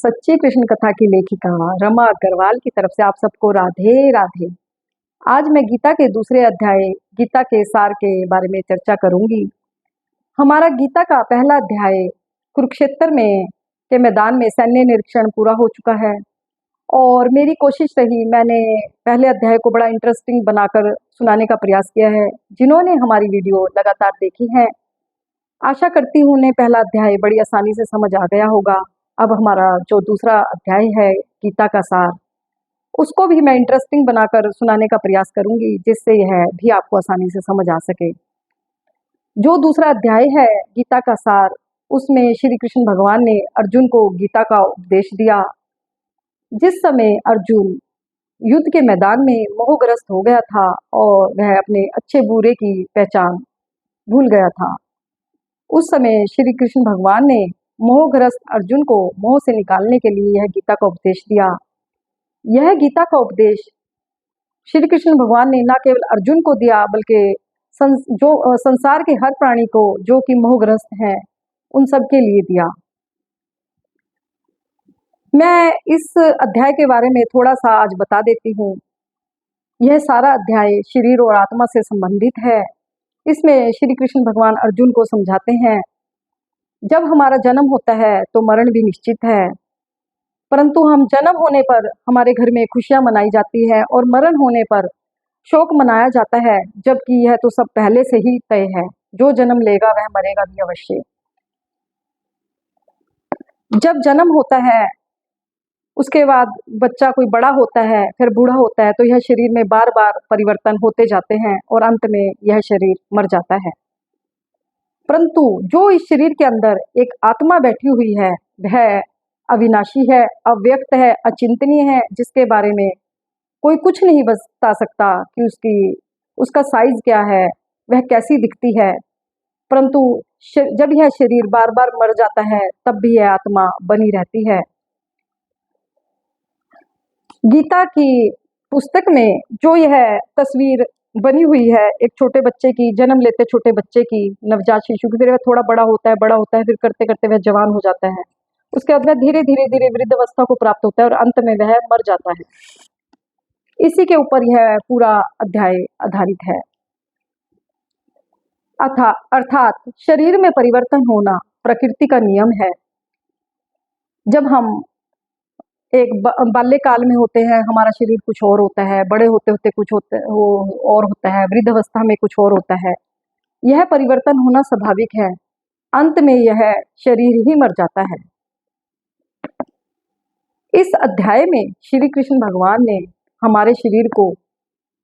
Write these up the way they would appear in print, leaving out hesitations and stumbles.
सच्ची कृष्ण कथा की लेखिका रमा अग्रवाल की तरफ से आप सबको राधे राधे। आज मैं गीता के दूसरे अध्याय गीता के सार के बारे में चर्चा करूंगी। हमारा गीता का पहला अध्याय कुरुक्षेत्र में के मैदान में सैन्य निरीक्षण पूरा हो चुका है और मेरी कोशिश रही, मैंने पहले अध्याय को बड़ा इंटरेस्टिंग बनाकर सुनाने का प्रयास किया है। जिन्होंने हमारी वीडियो लगातार देखी है, आशा करती हूँ उन्हें पहला अध्याय बड़ी आसानी से समझ आ गया होगा। अब हमारा जो दूसरा अध्याय है गीता का सार, उसको भी मैं इंटरेस्टिंग बनाकर सुनाने का प्रयास करूंगी, जिससे यह भी आपको आसानी से समझ आ सके। जो दूसरा अध्याय है गीता का सार, उसमें श्री कृष्ण भगवान ने अर्जुन को गीता का उपदेश दिया। जिस समय अर्जुन युद्ध के मैदान में मोहग्रस्त हो गया था और वह अपने अच्छे बुरे की पहचान भूल गया था, उस समय श्री कृष्ण भगवान ने मोहग्रस्त अर्जुन को मोह से निकालने के लिए यह गीता का उपदेश दिया। यह गीता का उपदेश श्री कृष्ण भगवान ने न केवल अर्जुन को दिया, बल्कि संसार के हर प्राणी को जो कि मोहग्रस्त है, उन सब के लिए दिया। मैं इस अध्याय के बारे में थोड़ा सा आज बता देती हूँ। यह सारा अध्याय शरीर और आत्मा से संबंधित है। इसमें श्री कृष्ण भगवान अर्जुन को समझाते हैं, जब हमारा जन्म होता है तो मरण भी निश्चित है, परंतु हम जन्म होने पर हमारे घर में खुशियां मनाई जाती है और मरण होने पर शोक मनाया जाता है, जबकि यह तो सब पहले से ही तय है। जो जन्म लेगा वह मरेगा भी अवश्य। जब जन्म होता है उसके बाद बच्चा कोई बड़ा होता है, फिर बूढ़ा होता है, तो यह शरीर में बार बार परिवर्तन होते जाते हैं और अंत में यह शरीर मर जाता है। परंतु जो इस शरीर के अंदर एक आत्मा बैठी हुई है, वह अविनाशी है, अव्यक्त है, अचिंतनीय है, जिसके बारे में कोई कुछ नहीं बता सकता कि उसका साइज क्या है, वह कैसी दिखती है। परंतु जब यह शरीर बार बार मर जाता है, तब भी यह आत्मा बनी रहती है। गीता की पुस्तक में जो यह तस्वीर बनी हुई है एक छोटे बच्चे की, जन्म लेते छोटे बच्चे की, नवजात शिशु की, फिर वह थोड़ा बड़ा होता है, फिर करते करते वह जवान हो जाता है, उसके बाद वह धीरे धीरे धीरे वृद्ध अवस्था को प्राप्त होता है और अंत में वह मर जाता है। इसी के ऊपर यह पूरा अध्याय आधारित है। अर्थात शरीर में परिवर्तन होना प्रकृति का नियम है। जब हम एक बाल्यकाल में होते हैं, हमारा शरीर कुछ और होता है, बड़े होते होते कुछ और होता है, वृद्ध अवस्था में कुछ और होता है। यह परिवर्तन होना स्वाभाविक है। अंत में यह शरीर ही मर जाता है। इस अध्याय में श्री कृष्ण भगवान ने हमारे शरीर को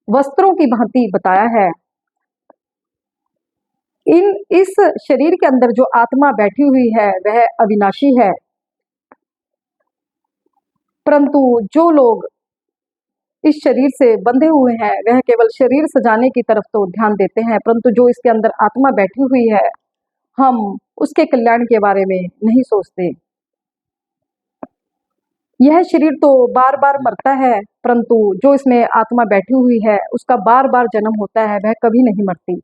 वस्त्रों की भांति बताया है। इस शरीर के अंदर जो आत्मा बैठी हुई है वह अविनाशी है, परंतु जो लोग इस शरीर से बंधे हुए हैं वह केवल शरीर सजाने की तरफ तो ध्यान देते हैं, परंतु जो इसके अंदर आत्मा बैठी हुई है, हम उसके कल्याण के बारे में नहीं सोचते। यह शरीर तो बार बार मरता है, परंतु जो इसमें आत्मा बैठी हुई है उसका बार बार जन्म होता है, वह कभी नहीं मरती।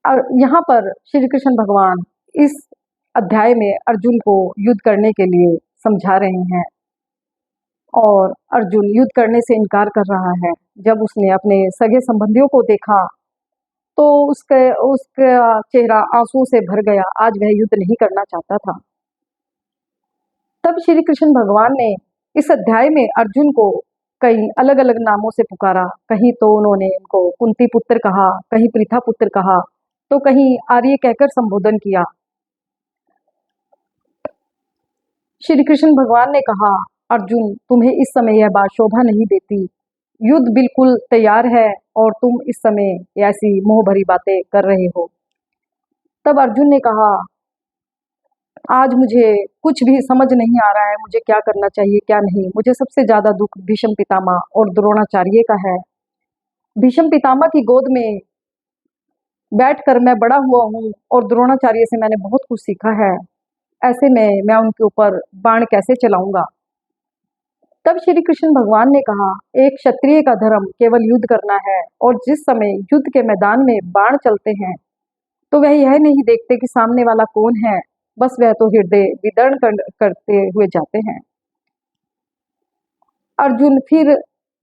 और यहाँ पर श्री कृष्ण भगवान इस अध्याय में अर्जुन को युद्ध करने के लिए समझा रहे हैं और अर्जुन युद्ध करने से इनकार कर रहा है। जब उसने अपने सगे संबंधियों को देखा तो उसका चेहरा आंसुओं से भर गया। आज वह युद्ध नहीं करना चाहता था। तब श्री कृष्ण भगवान ने इस अध्याय में अर्जुन को कई अलग अलग नामों से पुकारा। कहीं तो उन्होंने इनको कुंती पुत्र कहा, कहीं पृथा पुत्र कहा, तो कहीं आर्य कहकर संबोधन किया। श्री कृष्ण भगवान ने कहा, अर्जुन, तुम्हें इस समय यह बात शोभा नहीं देती। युद्ध बिल्कुल तैयार है और तुम इस समय ऐसी मोह भरी बातें कर रहे हो। तब अर्जुन ने कहा, आज मुझे कुछ भी समझ नहीं आ रहा है, मुझे क्या करना चाहिए क्या नहीं। मुझे सबसे ज्यादा दुख भीष्म पितामह और द्रोणाचार्य का है। भीष्म पितामह की गोद में बैठकर मैं बड़ा हुआ हूँ और द्रोणाचार्य से मैंने बहुत कुछ सीखा है। ऐसे में मैं उनके ऊपर बाण कैसे चलाऊंगा। तब श्री कृष्ण भगवान ने कहा, एक क्षत्रिय का धर्म केवल युद्ध करना है और जिस समय युद्ध के मैदान में बाण चलते हैं तो वह यह नहीं देखते कि सामने वाला कौन है, बस वह तो हृदय विदर्ण करते हुए जाते हैं। अर्जुन फिर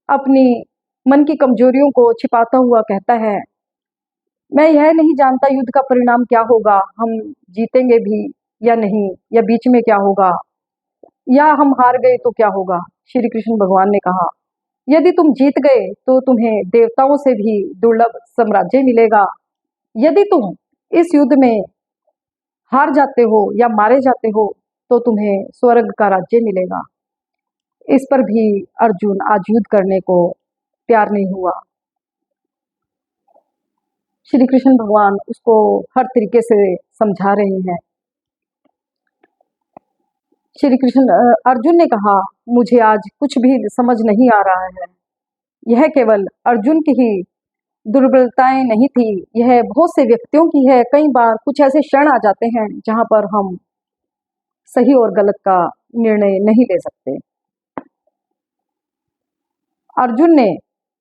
अपनी मन की कमजोरियों को छिपाता हुआ कहता है, मैं यह नहीं जानता युद्ध का परिणाम क्या होगा, हम जीतेंगे भी या नहीं, या बीच में क्या होगा, या हम हार गए तो क्या होगा। श्री कृष्ण भगवान ने कहा, यदि तुम जीत गए तो तुम्हें देवताओं से भी दुर्लभ साम्राज्य मिलेगा। यदि तुम इस युद्ध में हार जाते हो या मारे जाते हो तो तुम्हें स्वर्ग का राज्य मिलेगा। इस पर भी अर्जुन आज युद्ध करने को तैयार नहीं हुआ। श्री कृष्ण भगवान उसको हर तरीके से समझा रहे हैं। श्री कृष्ण अर्जुन ने कहा, मुझे आज कुछ भी समझ नहीं आ रहा है। यह केवल अर्जुन की ही दुर्बलताएं नहीं थी, यह बहुत से व्यक्तियों की है। कई बार कुछ ऐसे क्षण आ जाते हैं जहां पर हम सही और गलत का निर्णय नहीं ले सकते। अर्जुन ने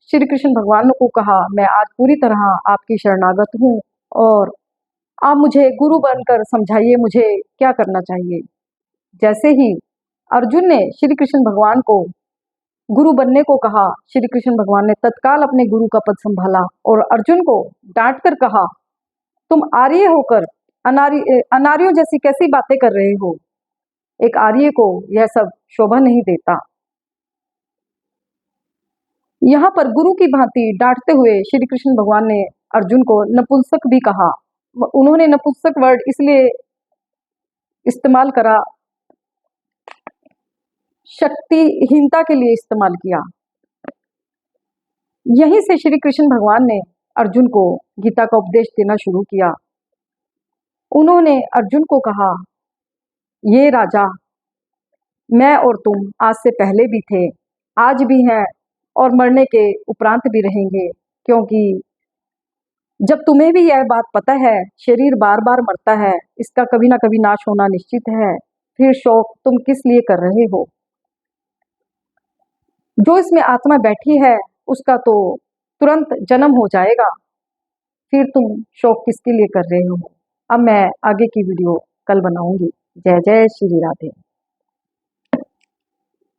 श्री कृष्ण भगवान को कहा, मैं आज पूरी तरह आपकी शरणागत हूँ और आप मुझे गुरु बनकर समझाइए, मुझे क्या करना चाहिए। जैसे ही अर्जुन ने श्री कृष्ण भगवान को गुरु बनने को कहा, श्री कृष्ण भगवान ने तत्काल अपने गुरु का पद संभाला और अर्जुन को डांट कर कहा, तुम आर्य होकर अनार्यों जैसी कैसी बातें कर रहे हो। एक आर्य को यह सब शोभा नहीं देता। यहाँ पर गुरु की भांति डांटते हुए श्री कृष्ण भगवान ने अर्जुन को नपुंसक भी कहा। उन्होंने नपुंसक वर्ड इसलिए इस्तेमाल करा, शक्तिहीनता के लिए इस्तेमाल किया। यहीं से श्री कृष्ण भगवान ने अर्जुन को गीता का उपदेश देना शुरू किया। उन्होंने अर्जुन को कहा, ये राजा, मैं और तुम आज से पहले भी थे, आज भी हैं और मरने के उपरांत भी रहेंगे। क्योंकि जब तुम्हें भी यह बात पता है, शरीर बार बार मरता है, इसका कभी ना कभी नाश होना निश्चित है, फिर शौक तुम किस लिए कर रहे हो। जो इसमें आत्मा बैठी है उसका तो तुरंत जन्म हो जाएगा, फिर तुम शौक किसके लिए कर रहे हो। अब मैं आगे की वीडियो कल बनाऊंगी। जय जय श्री राधे।